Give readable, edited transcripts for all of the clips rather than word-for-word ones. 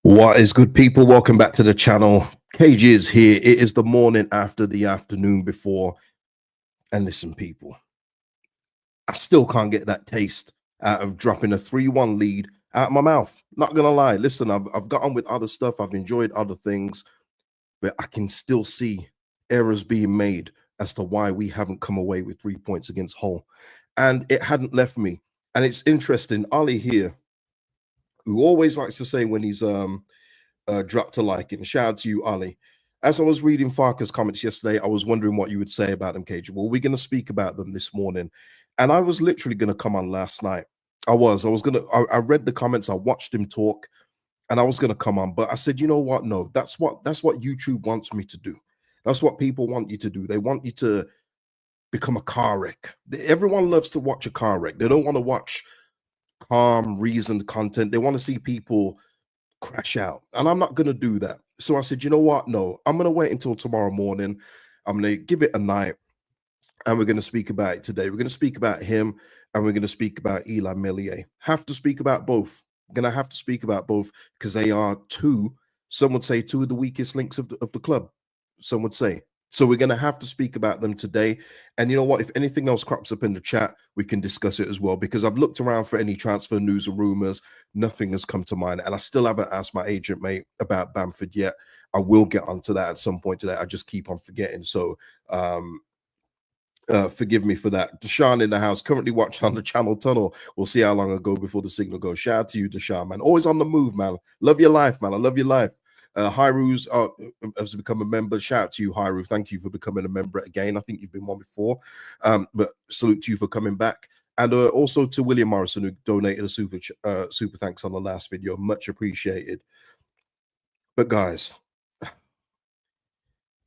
What is good, people? Welcome back to the channel. KG is here. It is the morning after the afternoon before. And listen, people, I still can't get that taste out of dropping a 3-1 lead out of my mouth. Not gonna lie. Listen, I've got on with other stuff. I've enjoyed other things, but I can still see errors being made as to why we haven't come away with 3 points against Hull. And it hadn't left me. And it's interesting. Ali here, who always likes to say when he's dropped a like, and shout out to you, Ali. As I was reading Farke's comments yesterday, I was wondering what you would say about them, KJ. Well, we're going to speak about them this morning. And I was literally going to come on last night. I read the comments, I watched him talk, and I was going to come on. But I said, you know what? No, that's what YouTube wants me to do. That's what people want you to do. They want you to become a car wreck. Everyone loves to watch a car wreck. They don't want to watch calm, reasoned content. They want to see people crash out, and I'm not going to do that. So I said, you know what? No, I'm going to wait until tomorrow morning. I'm going to give it a night, and we're going to speak about it today. We're going to speak about him, and we're going to speak about Illan Meslier. Have to speak about both. I'm going to have to speak about both because they are some would say two of the weakest links of the club. Some would say. So we're going to have to speak about them today. And you know what? If anything else crops up in the chat, we can discuss it as well, because I've looked around for any transfer news or rumors. Nothing has come to mind. And I still haven't asked my agent, mate, about Bamford yet. I will get onto that at some point today. I just keep on forgetting. So forgive me for that. Deshaun in the house, currently watching on the channel tunnel. We'll see how long I go before the signal goes. Shout out to you, Deshaun, man. Always on the move, man. Love your life, man. I love your life. Hyru's has become a member. Shout out to you, Hyru. Thank you for becoming a member again. I think you've been one before, but salute to you for coming back. And also to William Morrison, who donated a super thanks on the last video. Much appreciated. But guys,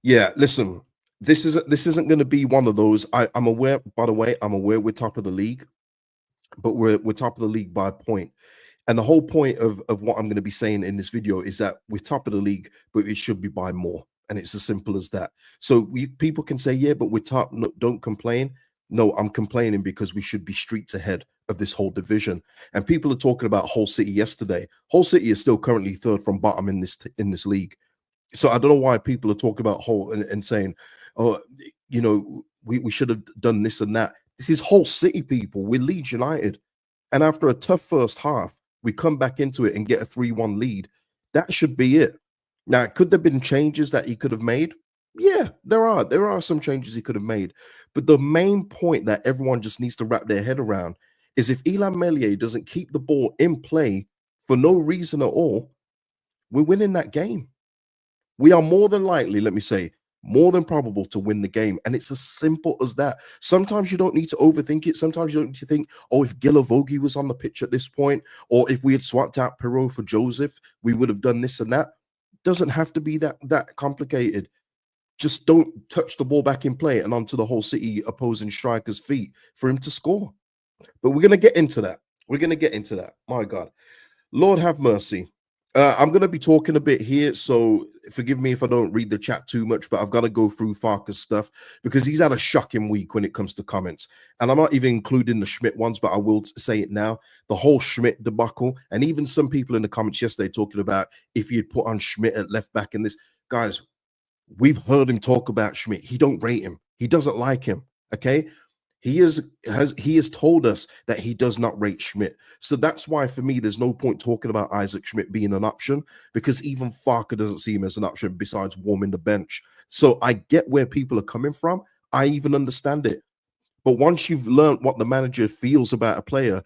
yeah, listen, this isn't going to be one of those. I'm aware, by the way, I'm aware we're top of the league, but we're top of the league by a point. And the whole point of what I'm going to be saying in this video is that we're top of the league, but it should be by more. And it's as simple as that. So people can say, yeah, but we're top. No, don't complain. No, I'm complaining because we should be streets ahead of this whole division. And people are talking about Hull City yesterday. Hull City is still currently third from bottom in this league. So I don't know why people are talking about Hull and saying, oh, you know, we should have done this and that. This is Hull City, people. We're Leeds United. And after a tough first half, we come back into it and get a 3-1 lead. That should be it. Now, could there have been changes that he could have made? Yeah, there are. There are some changes he could have made. But the main point that everyone just needs to wrap their head around is if Illan Meslier doesn't keep the ball in play for no reason at all, we're winning that game. We are more than likely, let me say, more than probable to win the game. And it's as simple as that. Sometimes you don't need to overthink it. Sometimes you don't need to think, oh, if Gilavogi was on the pitch at this point, or if we had swapped out Perot for Joseph, we would have done this and that. It doesn't have to be that complicated. Just don't touch the ball back in play and onto the Hull City opposing striker's feet for him to score. But we're going to get into that. We're going to get into that. My God. Lord have mercy. I'm going to be talking a bit here, so forgive me if I don't read the chat too much, but I've got to go through Farke's stuff because he's had a shocking week when it comes to comments. And I'm not even including the Schmidt ones, but I will say it now. The whole Schmidt debacle, and even some people in the comments yesterday talking about if he had put on Schmidt at left back in this. Guys, we've heard him talk about Schmidt. He don't rate him. He doesn't like him, okay? He has told us that he does not rate Schmidt. So that's why, for me, there's no point talking about Isaac Schmidt being an option, because even Farke doesn't see him as an option besides warming the bench. So I get where people are coming from. I even understand it. But once you've learned what the manager feels about a player,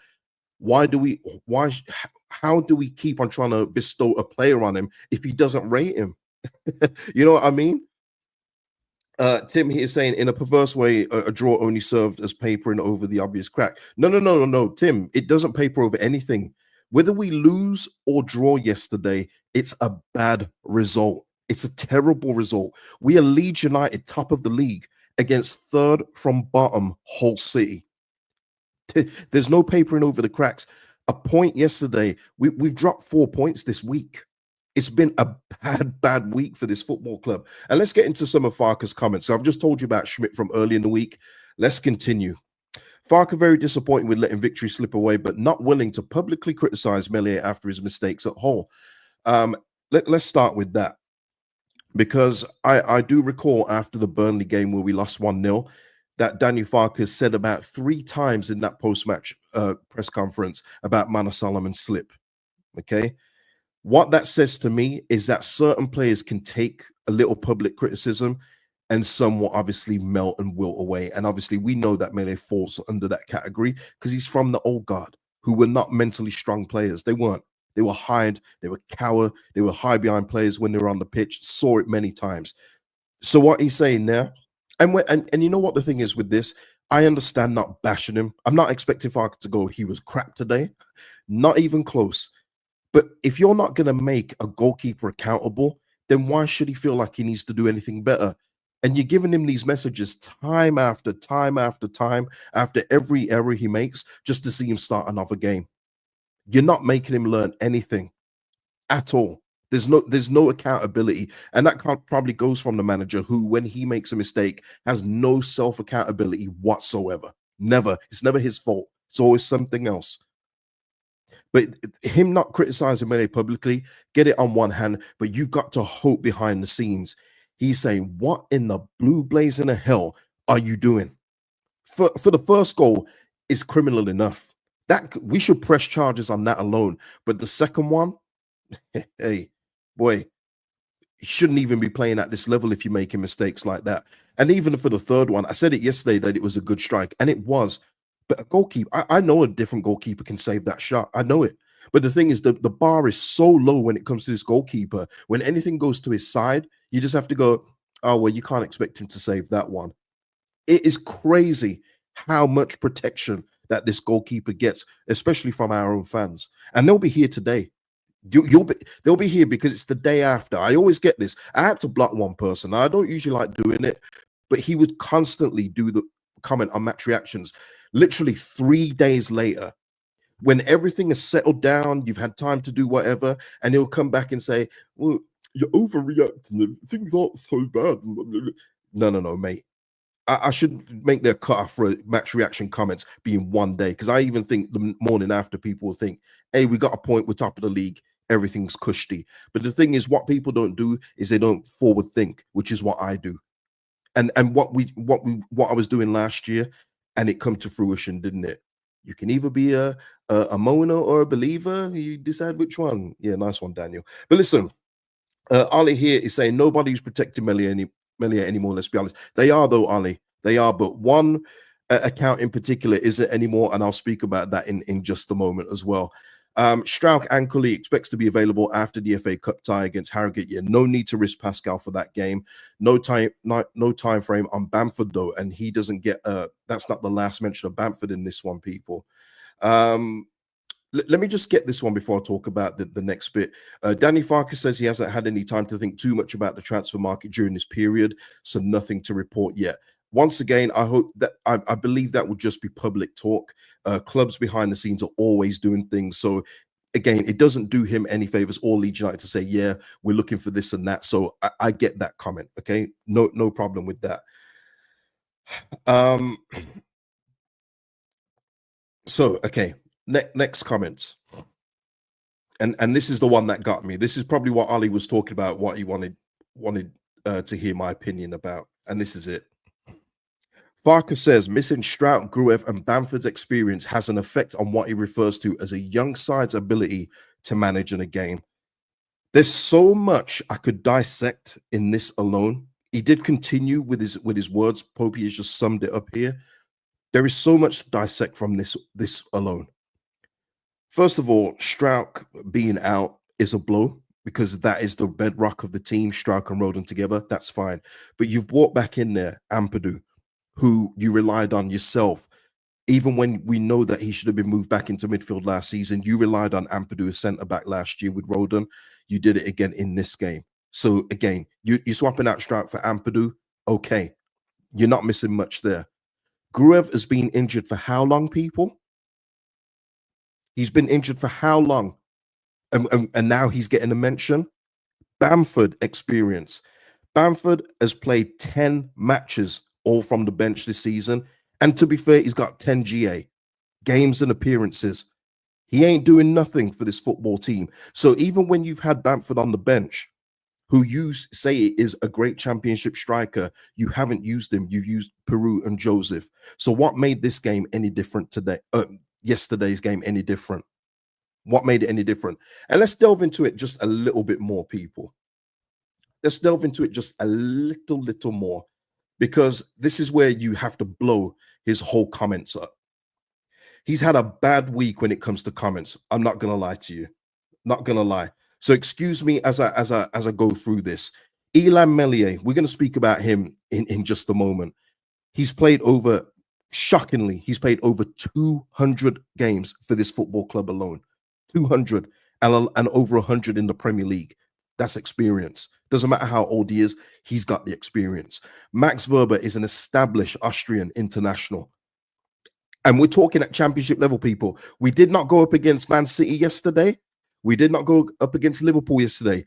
how do we keep on trying to bestow a player on him if he doesn't rate him? You know what I mean? Tim here is saying, in a perverse way, a draw only served as papering over the obvious crack. No, Tim, it doesn't paper over anything. Whether we lose or draw yesterday, it's a bad result. It's a terrible result. We are Leeds United, top of the league, against third from bottom Hull City. There's no papering over the cracks. A point yesterday. We've dropped 4 points this week. It's been a bad week for this football club. And let's get into some of Farke's comments. So I've just told you about Schmidt from early in the week. Let's continue. Farke very disappointed with letting victory slip away, but not willing to publicly criticize Meslier after his mistakes at Hull. Um, let's start with that because I do recall after the Burnley game where we lost 1-0 that Daniel Farke said about 3 times in that post-match press conference about Mana Solomon's slip. Okay. What that says to me is that certain players can take a little public criticism and some will obviously melt and wilt away. And obviously, we know that Mele falls under that category because he's from the old guard who were not mentally strong players. They weren't. They were hide, they were cower, they were high behind players when they were on the pitch, saw it many times. So what he's saying there, and you know what the thing is with this, I understand not bashing him. I'm not expecting Farker to go, he was crap today. Not even close. But if you're not going to make a goalkeeper accountable, then why should he feel like he needs to do anything better? And you're giving him these messages time after time after time after every error he makes just to see him start another game. You're not making him learn anything at all. There's no accountability, and that probably goes from the manager who, when he makes a mistake, has no self accountability whatsoever. Never. It's never his fault. It's always something else. But him not criticizing Mele publicly, get it on one hand, but you've got to hope behind the scenes. He's saying, what in the blue blazing of hell are you doing? For the first goal is criminal enough. That we should press charges on that alone. But the second one, hey, boy, you shouldn't even be playing at this level if you're making mistakes like that. And even for the third one, I said it yesterday that it was a good strike, and it was. But a goalkeeper, I know a different goalkeeper can save that shot. I know it. But the thing is, the bar is so low when it comes to this goalkeeper. When anything goes to his side, you just have to go, oh, well, you can't expect him to save that one. It is crazy how much protection that this goalkeeper gets, especially from our own fans. And they'll be here today. They'll be here because it's the day after. I always get this. I had to block one person. I don't usually like doing it, but he would constantly do the comment on match reactions. Literally 3 days later, when everything is settled down, you've had time to do whatever, and he'll come back and say, "Well, you're overreacting. Things aren't so bad." No, mate. I should make their cutoff for match reaction comments being 1 day, because I even think the morning after people will think, hey, we got a point, we're top of the league, everything's cushy. But the thing is, what people don't do is they don't forward think, which is what I do. And what I was doing last year, and it come to fruition, didn't it? You can either be a moaner or a believer. You decide which one. Yeah, nice one, Daniel. But listen, Ali here is saying nobody's protecting Meslier anymore. Let's be honest. They are, though, Ali. They are, but one account in particular isn't anymore, and I'll speak about that in just a moment as well. Strauch and Cully expects to be available after the FA Cup tie against Harrogate. Yeah, no need to risk Pascal for that game. No time frame on Bamford though, and he doesn't get. That's not the last mention of Bamford in this one, people. Let me just get this one before I talk about the next bit. Danny Farker says he hasn't had any time to think too much about the transfer market during this period, so nothing to report yet. Once again, I hope that I believe that would just be public talk. Clubs behind the scenes are always doing things. So again, it doesn't do him any favors or Leeds United to say, yeah, we're looking for this and that. So I get that comment. Okay. No problem with that. So okay. Next comments. And this is the one that got me. This is probably what Ali was talking about, what he wanted to hear my opinion about. And this is it. Farke says missing Strout, Gruev, and Bamford's experience has an effect on what he refers to as a young side's ability to manage in a game. There's so much I could dissect in this alone. He did continue with his words. Popey has just summed it up here. There is so much to dissect from this alone. First of all, Strout being out is a blow because that is the bedrock of the team. Strout and Roden together, that's fine. But you've brought back in there Ampadu, who you relied on yourself. Even when we know that he should have been moved back into midfield last season, you relied on Ampadu as centre back last year with Roden. You did it again in this game. So again, you're swapping out Strout for Ampadu. Okay, you're not missing much there. Gruev has been injured for how long, people? He's been injured for how long? And now he's getting a mention. Bamford experience. Bamford has played 10 matches, all from the bench this season. And to be fair, he's got 10 GA, games and appearances. He ain't doing nothing for this football team. So even when you've had Bamford on the bench, who you say is a great championship striker, you haven't used him. You've used Peru and Joseph. So what made this game any different today? Yesterday's game any different? What made it any different? And let's delve into it just a little bit more, people. Let's delve into it just a little more, because this is where you have to blow his whole comments up. He's had a bad week when it comes to comments. I'm not gonna lie to you. Not gonna lie. So excuse me as I go through this. Illan Meslier, we're gonna speak about him in just a moment. He's played over, shockingly, he's played over 200 games for this football club alone. 200 and over 100 in the Premier League. That's experience. Doesn't matter how old he is, he's got the experience. Max Verber is an established Austrian international. And we're talking at championship level, people. We did not go up against Man City yesterday. We did not go up against Liverpool yesterday.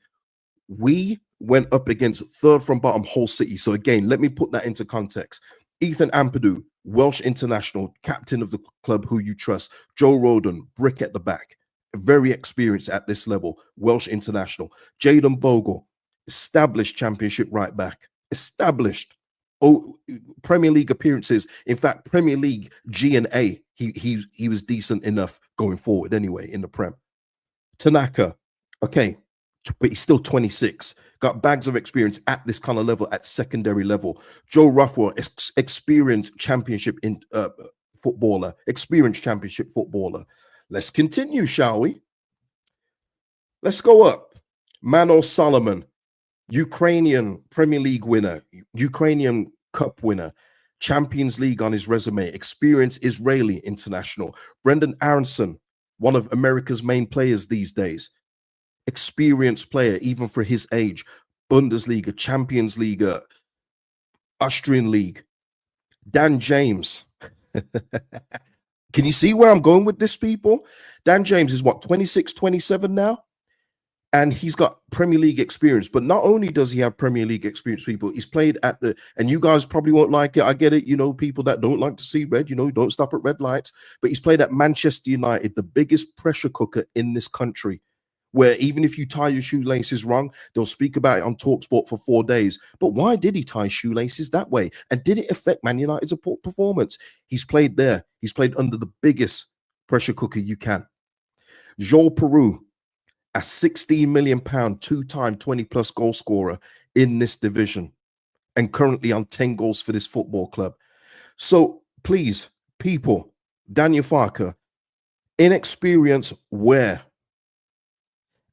We went up against third from bottom Hull City. So again, let me put that into context. Ethan Ampadu, Welsh international, captain of the club who you trust. Joe Rodon, brick at the back, very experienced at this level, Welsh international. Jayden Bogle, established championship right back, established. Oh, Premier League appearances. In fact, Premier League G and A. He was decent enough going forward anyway in the Prem. Tanaka, okay, but he's still 26. Got bags of experience at this kind of level, at secondary level. Joe Ruffwell, experienced championship in footballer, experienced championship footballer. Let's continue, shall we? Let's go up. Manor Solomon, Ukrainian Premier League winner, Ukrainian Cup winner, Champions League on his resume, experienced Israeli international. Brendan Aronson, one of America's main players these days, experienced player even for his age. Bundesliga, Champions League, Austrian League. Dan James. Can you see where I'm going with this, people? Dan James is what, 26, 27 now? And he's got Premier League experience. But not only does he have Premier League experience, people, he's played at the, and you guys probably won't like it. I get it. You know, people that don't like to see red, you know, don't stop at red lights. But he's played at Manchester United, the biggest pressure cooker in this country, where even if you tie your shoelaces wrong, they'll speak about it on TalkSport for 4 days. But why did he tie shoelaces that way? And did it affect Man United's performance? He's played there. He's played under the biggest pressure cooker you can. Joel Peru, a £16 million, two-time 20-plus goal scorer in this division, and currently on 10 goals for this football club. So please, people, Daniel Farke, inexperience where?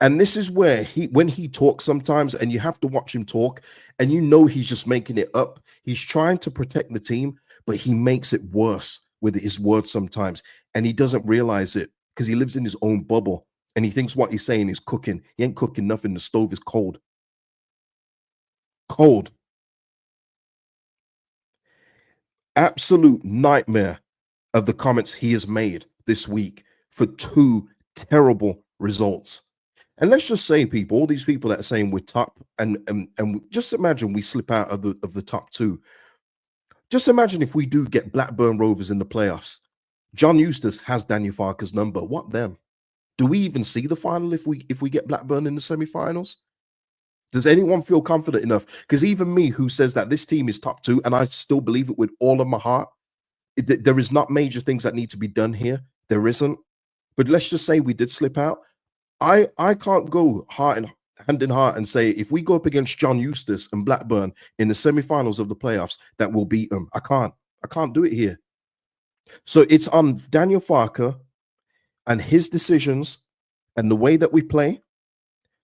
And this is where when he talks sometimes, and you have to watch him talk, and you know he's just making it up. He's trying to protect the team, but he makes it worse with his words sometimes, and he doesn't realize it because he lives in his own bubble. And he thinks what he's saying is cooking. He ain't cooking nothing. The stove is cold. Cold. Absolute nightmare of the comments he has made this week for 2 terrible results. And let's just say, people, all these people that are saying we're top, and just imagine we slip out of the top 2. Just imagine if we do get Blackburn Rovers in the playoffs. John Eustace has Daniel Farke's number. What then? Do we even see the final if we get Blackburn in the semi-finals? Does anyone feel confident enough? Because even me, who says that this team is top 2, and I still believe it with all of my heart, there is not major things that need to be done here. There isn't. But let's just say we did slip out. I can't go hand in heart and say if we go up against John Eustace and Blackburn in the semi-finals of the playoffs that we'll beat them. I can't do it here. So it's on Daniel Farke and his decisions and the way that we play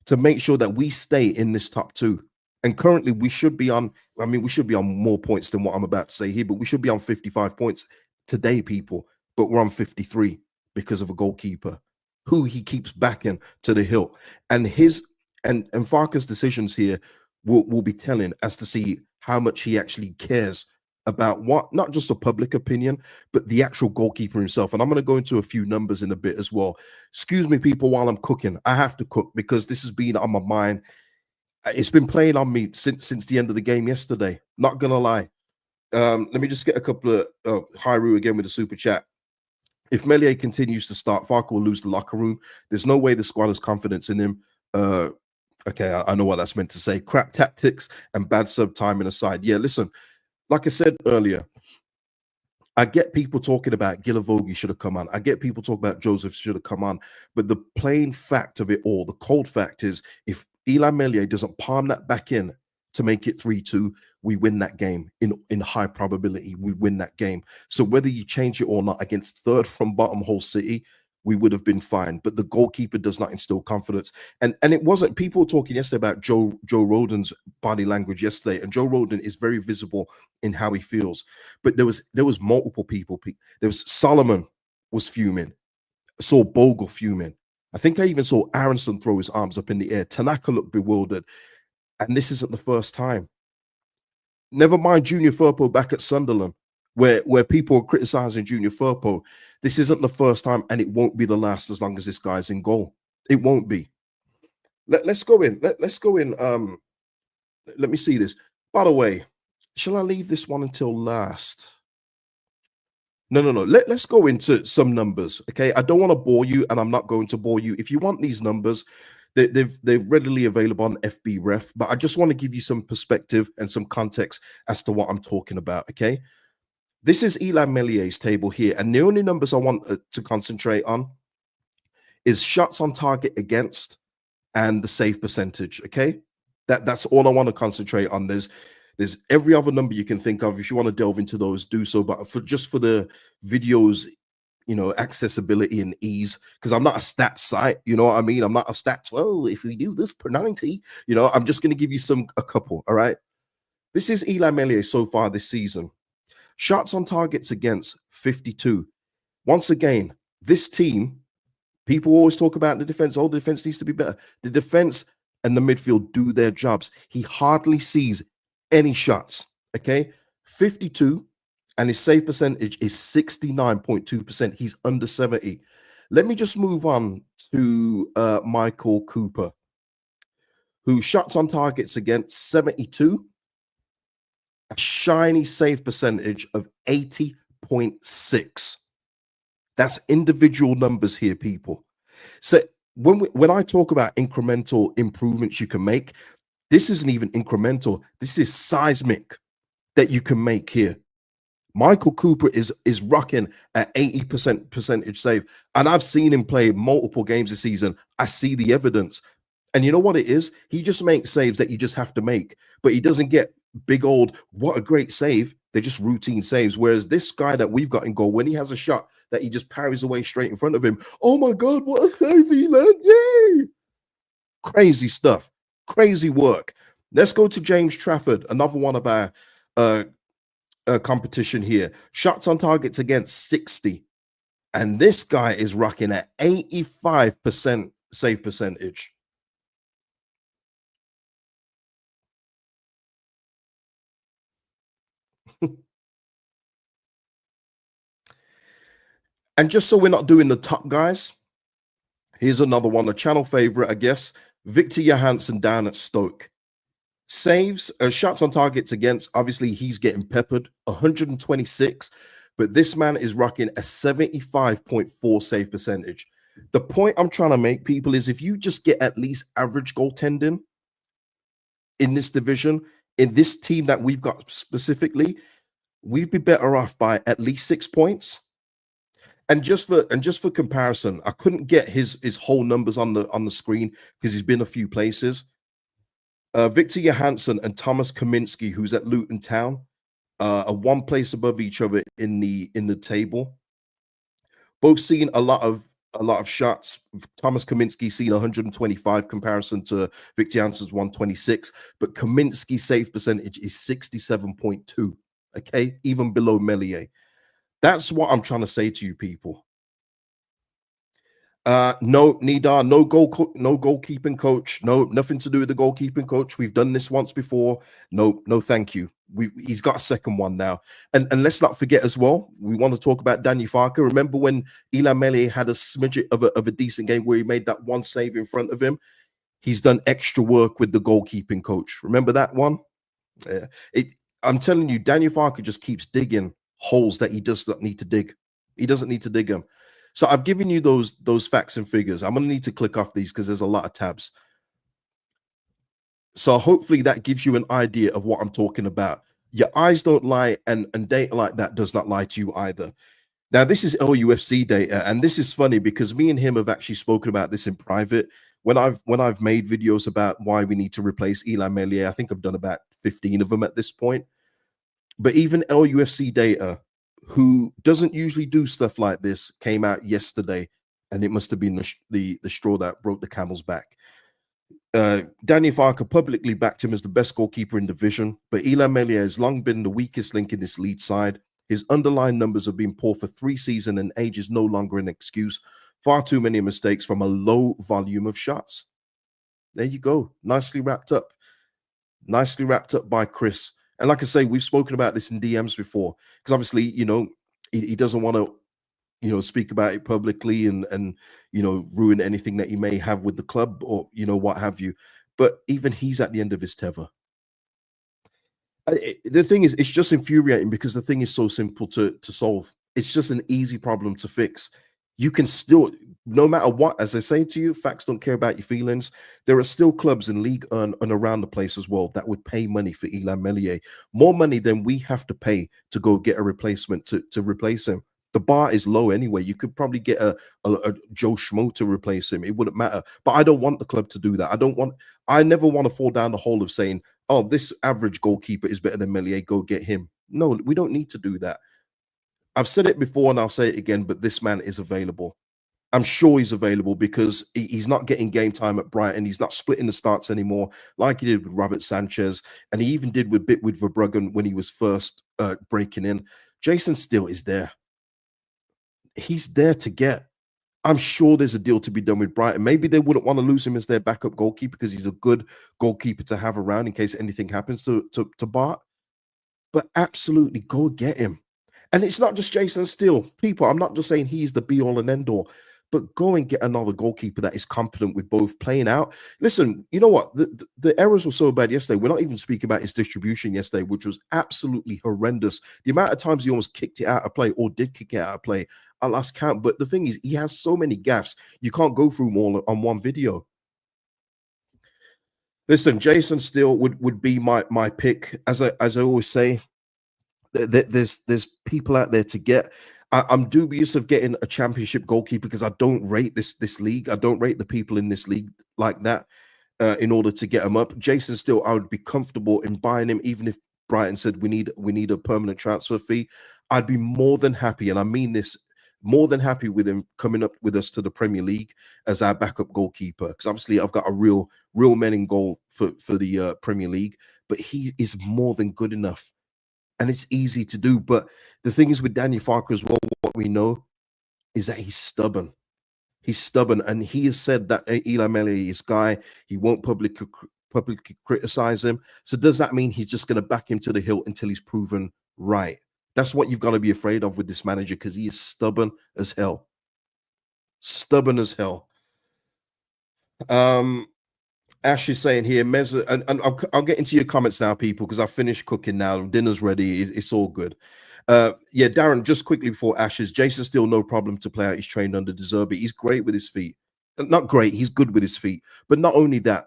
to make sure that we stay in this top 2. And currently we should be on, we should be on more points than what I'm about to say here, but we should be on 55 points today, people. But we're on 53 because of a goalkeeper who he keeps backing to the hilt. And Farke's decisions here will be telling as to see how much he actually cares about what, not just the public opinion, but the actual goalkeeper himself. And I'm going to go into a few numbers in a bit as well. Excuse me, people, while I'm cooking. I have to cook because this has been on my mind. It's been playing on me since the end of the game yesterday. Not going to lie. Let me just get a couple of Hyru again with the super chat. If Meslier continues to start, Farke will lose the locker room. There's no way the squad has confidence in him. Okay, I know what that's meant to say. Crap tactics and bad sub timing aside. Yeah, listen, like I said earlier, I get people talking about Gilavogi should have come on. I get people talking about Joseph should have come on. But the plain fact of it all, the cold fact is if Illan Meslier doesn't palm that back in to make it 3-2, we win that game. In high probability, we win that game. So whether you change it or not against third from bottom Hull City, we would have been fine. But the goalkeeper does not instill confidence. And it wasn't people were talking yesterday about Joe Rodon's body language yesterday. And Joe Rodon is very visible in how he feels. But there was multiple people. There was Solomon was fuming. I saw Bogle fuming. I think I even saw Aronson throw his arms up in the air. Tanaka looked bewildered. And this isn't the first time. Never mind Junior Firpo back at Sunderland, where people are criticizing Junior Firpo. This isn't the first time, and it won't be the last as long as this guy's in goal. It won't be. Let's go in. Let's go in. Let me see this. By the way, shall I leave this one until last? No. Let's go into some numbers. Okay. I don't want to bore you, and I'm not going to bore you. If you want these numbers, they're readily available on FB Ref, but I just want to give you some perspective and some context as to what I'm talking about. Okay. This is Illan Meslier's table here, and the only numbers I want to concentrate on is shots on target against and the save percentage. Okay. That's all I want to concentrate on. There's every other number you can think of. If you want to delve into those, do so. But for the videos, accessibility and ease, because I'm not a stats site. You know what I mean? I'm not a stats. Well, if we do this per 90, I'm just going to give you a couple. All right. This is Illan Meslier so far this season. Shots on targets against 52. Once again, this team, people always talk about the defense. Oh, the defense needs to be better. The defense and the midfield do their jobs. He hardly sees any shots. Okay. 52, and his save percentage is 69.2%. He's under 70. Let me just move on to Michael Cooper, who shots on targets against 72, a shiny save percentage of 80.6. That's individual numbers here, people. So when I talk about incremental improvements you can make, this isn't even incremental. This is seismic that you can make here. Michael Cooper is rocking at 80% percentage save. And I've seen him play multiple games this season. I see the evidence. And you know what it is? He just makes saves that you just have to make. But he doesn't get big old, what a great save. They're just routine saves. Whereas this guy that we've got in goal, when he has a shot that he just parries away straight in front of him, oh my God, what a save, Illan. Yay! Crazy stuff. Crazy work. Let's go to James Trafford, another one of our competition here. Shots on targets against 60. And this guy is rocking at 85% save percentage. And just so we're not doing the top guys, here's another one, a channel favorite, I guess. Victor Johansson down at Stoke. Saves, shots on targets against, obviously he's getting peppered, 126, but this man is rocking a 75.4 save percentage. The point I'm trying to make, people, is if you just get at least average goaltending in this division, in this team that we've got specifically, we'd be better off by at least 6 points. And just for comparison, I couldn't get his whole numbers on the screen because he's been a few places. Victor Johansson and Thomas Kaminsky, who's at Luton Town, are one place above each other in the table. Both seen a lot of shots. Thomas Kaminsky seen 125 comparison to Victor Johansson's 126, but Kaminsky's save percentage is 67.2. Okay, even below Meslier. That's what I'm trying to say to you, people. No, Nidar, no goalkeeping coach. No, nothing to do with the goalkeeping coach. We've done this once before. No, thank you. He's got a second one now. And let's not forget as well, we want to talk about Daniel Farke. Remember when Illan Meslier had a smidget of a decent game where he made that one save in front of him? He's done extra work with the goalkeeping coach. Remember that one? I'm telling you, Daniel Farke just keeps digging holes that he does not need to dig. He doesn't need to dig them. So I've given you those facts and figures. I'm gonna need to click off these because there's a lot of tabs. So hopefully that gives you an idea of what I'm talking about. Your eyes don't lie, and data like that does not lie to you either. Now, this is LUFC data, and this is funny because me and him have actually spoken about this in private. When I've made videos about why we need to replace Illan Meslier, I think I've done about 15 of them at this point. But even LUFC data, who doesn't usually do stuff like this, came out yesterday, and it must have been the straw that broke the camel's back. Daniel Farke publicly backed him as the best goalkeeper in division, but Illan Meslier has long been the weakest link in this Leeds side. His underlying numbers have been poor for 3 seasons, and age is no longer an excuse. Far too many mistakes from a low volume of shots. There you go. Nicely wrapped up. Nicely wrapped up by Chris. And like I say, we've spoken about this in DMs before, because obviously, he doesn't want to, speak about it publicly and ruin anything that he may have with the club or what have you. But even he's at the end of his tether. The thing is, it's just infuriating because the thing is so simple to solve. It's just an easy problem to fix. You can still, no matter what, as I say to you, facts don't care about your feelings. There are still clubs in League and around the place as well that would pay money for Illan Meslier, more money than we have to pay to go get a replacement to replace him. The bar is low anyway. You could probably get a Joe Schmo to replace him. It wouldn't matter. But I don't want the club to do that. I never want to fall down the hole of saying, oh, this average goalkeeper is better than Meslier, go get him. No, we don't need to do that. I've said it before and I'll say it again, but this man is available. I'm sure he's available because he's not getting game time at Brighton. He's not splitting the starts anymore like he did with Robert Sanchez. And he even did with Verbruggen when he was first breaking in. Jason Steele is there. He's there to get. I'm sure there's a deal to be done with Brighton. Maybe they wouldn't want to lose him as their backup goalkeeper because he's a good goalkeeper to have around in case anything happens to Bart. But absolutely go get him. And it's not just Jason Steele. People, I'm not just saying he's the be all and end all, but go and get another goalkeeper that is competent with both playing out. Listen, you know what? The errors were so bad yesterday. We're not even speaking about his distribution yesterday, which was absolutely horrendous. The amount of times he almost kicked it out of play or did kick it out of play, I lost count. But the thing is, he has so many gaffes, you can't go through them all on one video. Listen, Jason Steele would be my pick. As I always say, there's people out there to get. I'm dubious of getting a championship goalkeeper because I don't rate this league. I don't rate the people in this league like that. In order to get him up, Jason Steele, I would be comfortable in buying him, even if Brighton said we need a permanent transfer fee. I'd be more than happy, and I mean this, more than happy with him coming up with us to the Premier League as our backup goalkeeper. Because obviously, I've got a real men in goal for the Premier League, but he is more than good enough. And it's easy to do. But the thing is with Daniel Farke as well, what we know is that he's stubborn. He's stubborn. And he has said that Illan Meslier is guy. He won't publicly criticize him. So does that mean he's just going to back him to the hilt until he's proven right? That's what you've got to be afraid of with this manager because he is stubborn as hell. Stubborn as hell. Ash is saying here, and I'll get into your comments now, people, because I've finished cooking now. Dinner's ready. It's all good. Yeah, Darren, just quickly before Ashes, Jason Steele, no problem to play out. He's trained under De Zerbi. He's great with his feet. Not great, he's good with his feet. But not only that,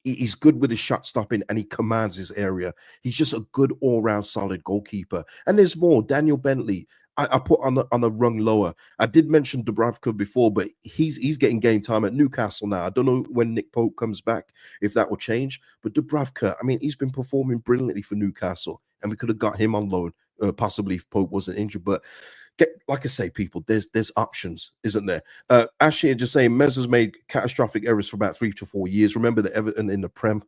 he's good with his shot stopping and he commands his area. He's just a good all-round solid goalkeeper. And there's more. Daniel Bentley, I put on a rung lower. I did mention Dubravka before, but he's getting game time at Newcastle now. I don't know when Nick Pope comes back, if that will change. But Dubravka, I mean, he's been performing brilliantly for Newcastle, and we could have got him on loan, possibly if Pope wasn't injured. But like I say, people, there's options, isn't there? Ashley just saying, Mez has made catastrophic errors for about 3 to 4 years. Remember that Everton in the Prem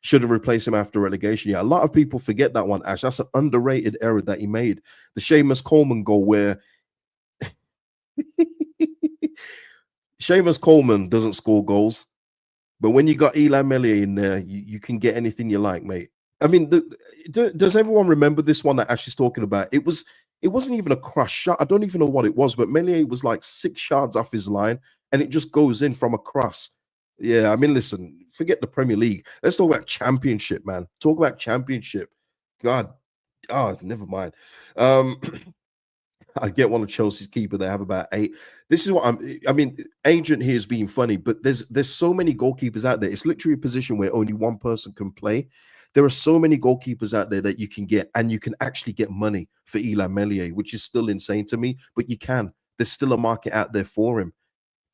should have replaced him after relegation. Yeah, a lot of people forget that one, Ash. That's an underrated error that he made. The Seamus Coleman goal where Seamus Coleman doesn't score goals. But when you got Illan Meslier in there, you can get anything you like, mate. I mean, does everyone remember this one that Ash is talking about? It wasn't even a cross shot. I don't even know what it was, but Meslier was like 6 yards off his line, and it just goes in from a cross. Yeah, I mean, listen, forget the Premier League. Let's talk about Championship, man. Talk about Championship. God, oh, never mind. I get one of Chelsea's keeper. They have about 8. This is what I mean, agent here is being funny, but there's so many goalkeepers out there. It's literally a position where only one person can play. There are so many goalkeepers out there that you can get, and you can actually get money for Illan Meslier, which is still insane to me, but you can. There's still a market out there for him,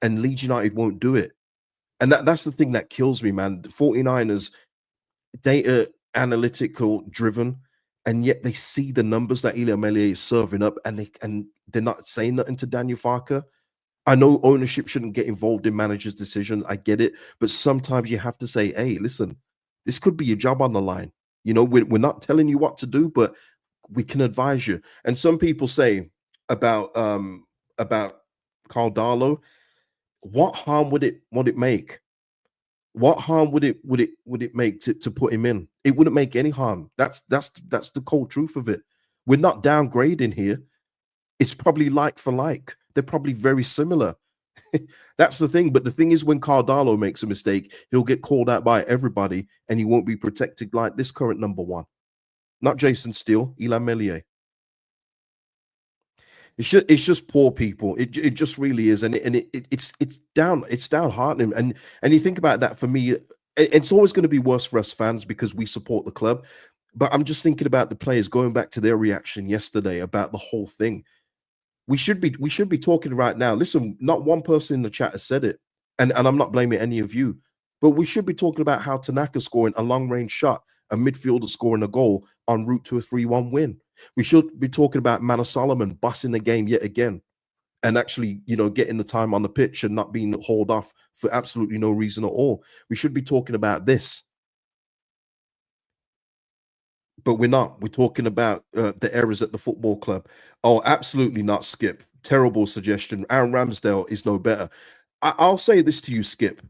and Leeds United won't do it. And that's the thing that kills me, man. The 49ers, data analytical driven, and yet they see the numbers that Ilya Meslier is serving up, and they're not saying nothing to Daniel Farke. I know ownership shouldn't get involved in managers' decisions. I get it, but sometimes you have to say, "Hey, listen, this could be your job on the line." You know, we're not telling you what to do, but we can advise you. And some people say about Carl Darlow, what harm would it make? What harm would it make to put him in? It wouldn't make any harm. That's the cold truth of it. We're not downgrading here. It's probably like for like. They're probably very similar. That's the thing. But the thing is, when Cardalo makes a mistake, he'll get called out by everybody, and he won't be protected like this current number one. Not Jason Steele, Illan Meslier. It's just poor people. It just really is, and it's downheartening. And you think about that. For me, it's always going to be worse for us fans because we support the club. But I'm just thinking about the players, going back to their reaction yesterday about the whole thing. We should be talking right now. Listen, not one person in the chat has said it, and I'm not blaming any of you, but we should be talking about how Tanaka scoring a long range shot, a midfielder scoring a goal en route to a 3-1 win. We should be talking about Manor Solomon bossing the game yet again, and actually, getting the time on the pitch and not being hauled off for absolutely no reason at all. We should be talking about this, but we're not. We're talking about the errors at the football club. Oh, absolutely not, Skip. Terrible suggestion. Aaron Ramsdale is no better. I'll say this to you, Skip.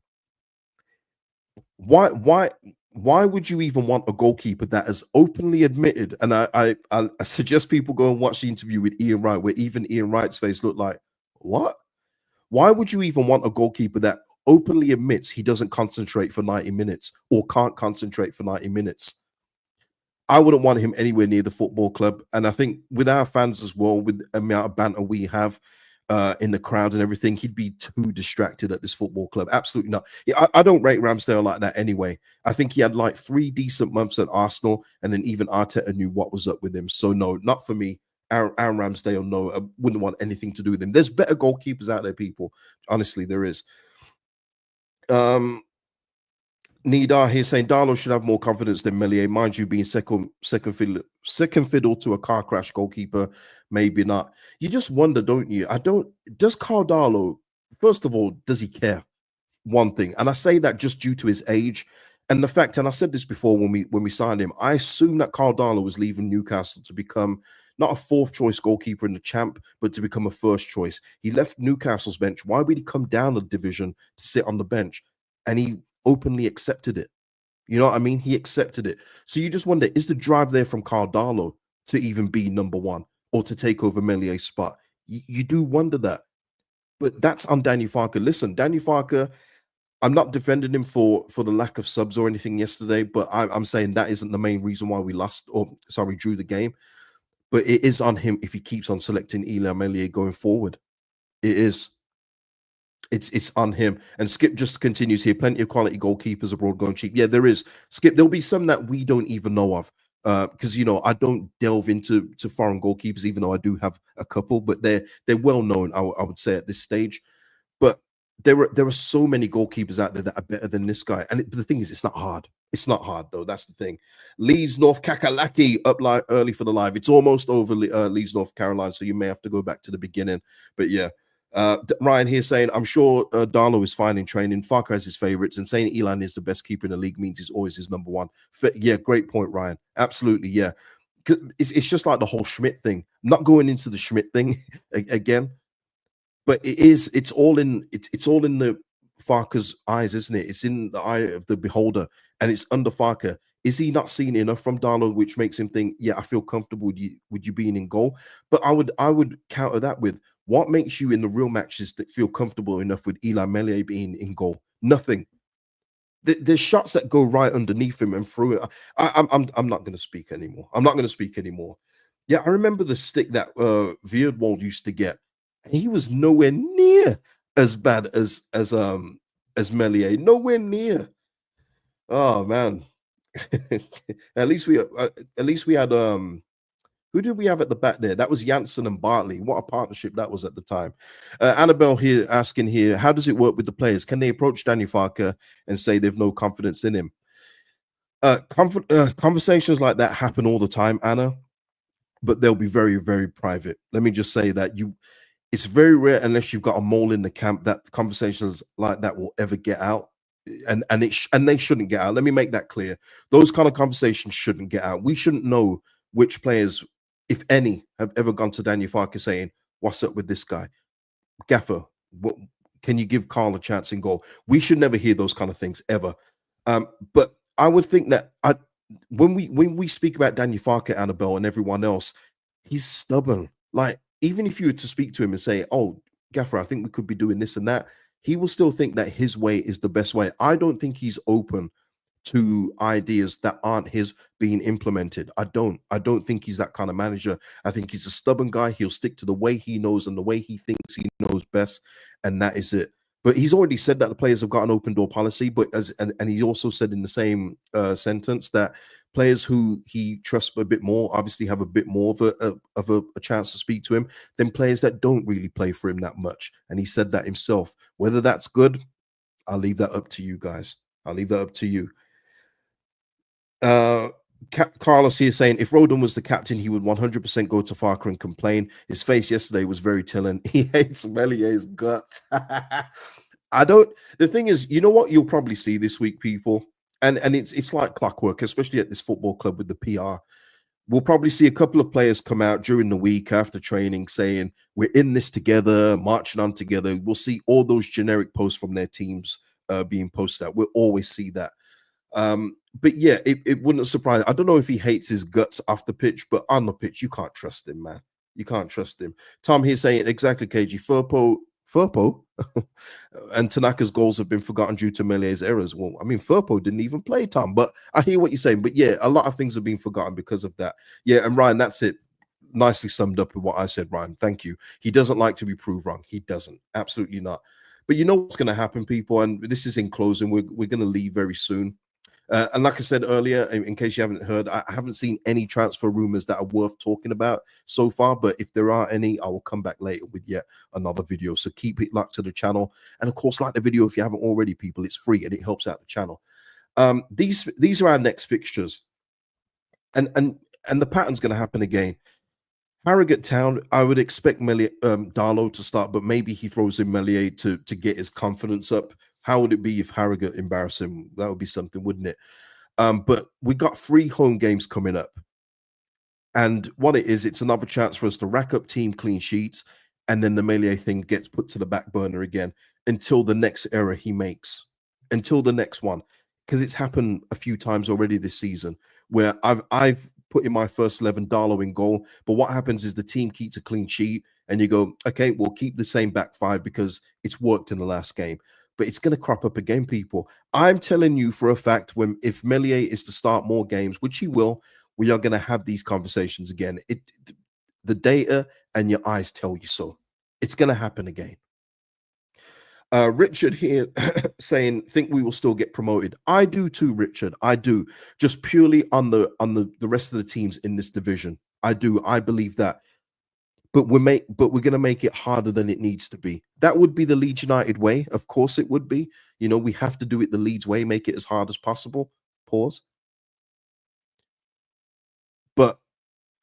Why would you even want a goalkeeper that has openly admitted? And I suggest people go and watch the interview with Ian Wright, where even Ian Wright's face looked like, what? Why would you even want a goalkeeper that openly admits he doesn't concentrate for 90 minutes or can't concentrate for 90 minutes? I wouldn't want him anywhere near the football club. And I think with our fans as well, with the amount of banter we have in the crowd and everything, he'd be too distracted at this football club. Absolutely not. Yeah, I don't rate Ramsdale like that anyway. I think he had like 3 decent months at Arsenal, and then even Arteta knew what was up with him. So no, not for me. Aaron Ramsdale, no, I wouldn't want anything to do with him. There's better goalkeepers out there, people. Honestly, there is. Nidar here saying Darlow should have more confidence than Meslier. Mind you, being second fiddle to a car crash goalkeeper, maybe not. You just wonder, don't you? Does Carl Darlow, first of all, does he care? One thing, and I say that just due to his age and the fact, and I said this before when we signed him, I assume that Carl Darlow was leaving Newcastle to become not a 4th choice goalkeeper in the champ, but to become a 1st choice. He left Newcastle's bench. Why would he come down the division to sit on the bench? And he openly accepted it. You know what I mean? He accepted it. So you just wonder, is the drive there from Carl Darlow to even be number one or to take over Mellier's spot? You do wonder that. But that's on Daniel Farke. Listen, Daniel Farke, I'm not defending him for the lack of subs or anything yesterday, but I'm saying that isn't the main reason why we lost, or sorry, drew the game. But it is on him if he keeps on selecting Illan Meslier going forward. It is. It's on him. And Skip just continues here. Plenty of quality goalkeepers abroad going cheap. Yeah, there is. Skip, there'll be some that we don't even know of. Because I don't delve into foreign goalkeepers, even though I do have a couple, but they're well known, I would say, at this stage. But there are so many goalkeepers out there that are better than this guy. And the thing is, it's not hard. It's not hard, though. That's the thing. Leeds North Kakalaki up early for the live. It's almost over Leeds North Carolina, so you may have to go back to the beginning. But yeah. Ryan here saying, I'm sure Darlow is fine in training. Farke has his favorites, and saying Illan is the best keeper in the league means he's always his number one. Yeah, great point, Ryan. Absolutely, yeah. It's just like the whole Schmidt thing. I'm not going into the Schmidt thing again, but it's all in the Farke's eyes, isn't it? It's in the eye of the beholder, and it's under Farke. Is he not seeing enough from Darlow, which makes him think, yeah, I feel comfortable with you being in goal? But I would counter that with, what makes you in the real matches that feel comfortable enough with Illan Meslier being in goal? Nothing. There's shots that go right underneath him and through it. I'm not going to speak anymore. I'm not going to speak anymore. Yeah, I remember the stick that Veerwald used to get. He was nowhere near as bad as Meslier. Nowhere near. Oh man. at least we at least we had who did we have at the back there? That was Janssen and Bartley. What a partnership that was at the time. Annabelle here asking here, how does it work with the players? Can they approach Daniel Farke and say they've no confidence in him? Conversations like that happen all the time, Anna, but they'll be very, very private. Let me just say that it's very rare unless you've got a mole in the camp that conversations like that will ever get out. And they shouldn't get out. Let me make that clear. Those kind of conversations shouldn't get out. We shouldn't know which players, if any, have ever gone to Daniel Farke saying, "What's up with this guy, Gaffer? What, can you give Carl a chance in goal?" We should never hear those kind of things ever. But I would think that when we speak about Daniel Farke, Annabelle, and everyone else, he's stubborn. Like, even if you were to speak to him and say, "Oh, Gaffer, I think we could be doing this and that," he will still think that his way is the best way. I don't think he's open to ideas that aren't his being implemented. I don't think he's that kind of manager. I think he's a stubborn guy. He'll stick to the way he knows and the way he thinks he knows best, and that is it. But he's already said that the players have got an open door policy. But and he also said in the same sentence that players who he trusts a bit more obviously have a bit more of a chance to speak to him than players that don't really play for him that much. And he said that himself. Whether that's good, I'll leave that up to you guys. I'll leave that up to you. Uh, Carlos here saying if Rodon was the captain, he would 100% go to Farker and complain. His face yesterday was very telling. He hates Melier's guts. I don't. The thing is, you know what you'll probably see this week, people, and it's like clockwork, especially at this football club with the PR. We'll probably see a couple of players come out during the week after training saying we're in this together, marching on together. We'll see all those generic posts from their teams being posted out. We'll always see that. But yeah, it wouldn't surprise. I don't know if he hates his guts off the pitch, but on the pitch, you can't trust him, man. You can't trust him. Tom here saying exactly, KG. Furpo, and Tanaka's goals have been forgotten due to Mele's errors. Well, I mean, Furpo didn't even play, Tom, but I hear what you're saying. But yeah, a lot of things have been forgotten because of that. Yeah, and Ryan, that's it. Nicely summed up with what I said, Ryan. Thank you. He doesn't like to be proved wrong. He doesn't. Absolutely not. But you know what's going to happen, people, and this is in closing. We're going to leave very soon. And like I said earlier, in case you haven't heard, I haven't seen any transfer rumors that are worth talking about so far. But if there are any, I will come back later with yet another video. So keep it locked to the channel. And of course, like the video if you haven't already, people. It's free and it helps out the channel. These are our next fixtures. And the pattern's going to happen again. Harrogate Town, I would expect Darlow to start, but maybe he throws in Meslier to get his confidence up. How would it be if Harrogate embarrass him? That would be something, wouldn't it? But we got 3 home games coming up. And what it is, it's another chance for us to rack up team clean sheets. And then the Meslier thing gets put to the back burner again until the next error he makes, until the next one. Because it's happened a few times already this season where I've put in my first 11 Darlow in goal. But what happens is the team keeps a clean sheet and you go, okay, we'll keep the same back 5 because it's worked in the last game. But it's going to crop up again, people. I'm telling you for a fact, if Meslier is to start more games, which he will, we are going to have these conversations again. The data and your eyes tell you so. It's going to happen again. Richard here saying, think we will still get promoted. I do too, Richard. I do. Just purely on the rest of the teams in this division. I do. I believe that. But we're going to make it harder than it needs to be. That would be the Leeds United way. Of course it would be. You know, we have to do it the Leeds way, make it as hard as possible. Pause. But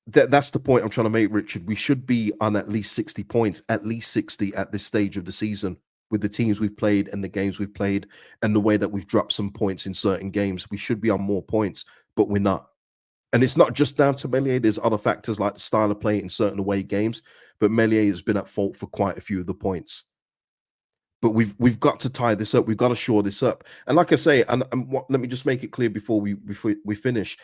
that's the point I'm trying to make, Richard. We should be on at least 60 points, at least 60 at this stage of the season with the teams we've played and the games we've played and the way that we've dropped some points in certain games. We should be on more points, but we're not. And it's not just down to Meslier. There's other factors like the style of play in certain away games, but Meslier has been at fault for quite a few of the points. But we've got to tie this up. We've got to shore this up. And like I say, let me just make it clear before we finish.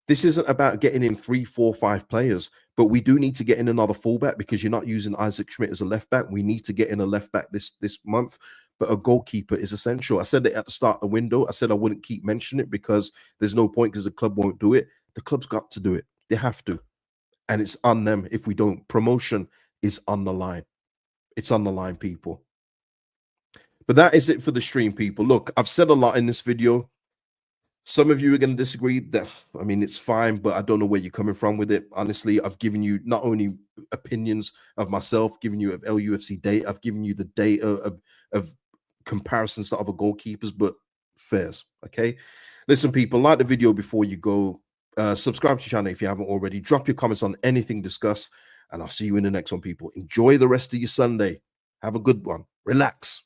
This isn't about getting in 3, 4, 5 players, but we do need to get in another fullback because you're not using Isaac Schmidt as a left back. We need to get in a left back this month, but a goalkeeper is essential. I said it at the start of the window. I said I wouldn't keep mentioning it because there's no point because the club won't do it. The club's got to do it. They have to. and it's on them if we don't. Promotion is on the line. It's on the line, people. But that is it for the stream, people. Look, I've said a lot in this video. Some of you are going to disagree. That, I mean, it's fine, but I don't know where you're coming from with it. Honestly, I've given you not only opinions of myself, given you of LUFC data, I've given you the data of comparisons to other goalkeepers, but fairs. Okay, listen, people, like the video before you go. Subscribe to the channel if you haven't already. Drop your comments on anything discussed, and I'll see you in the next one, people. Enjoy the rest of your Sunday. Have a good one. Relax.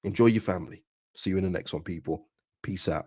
Enjoy your family. See you in the next one, people. Peace out.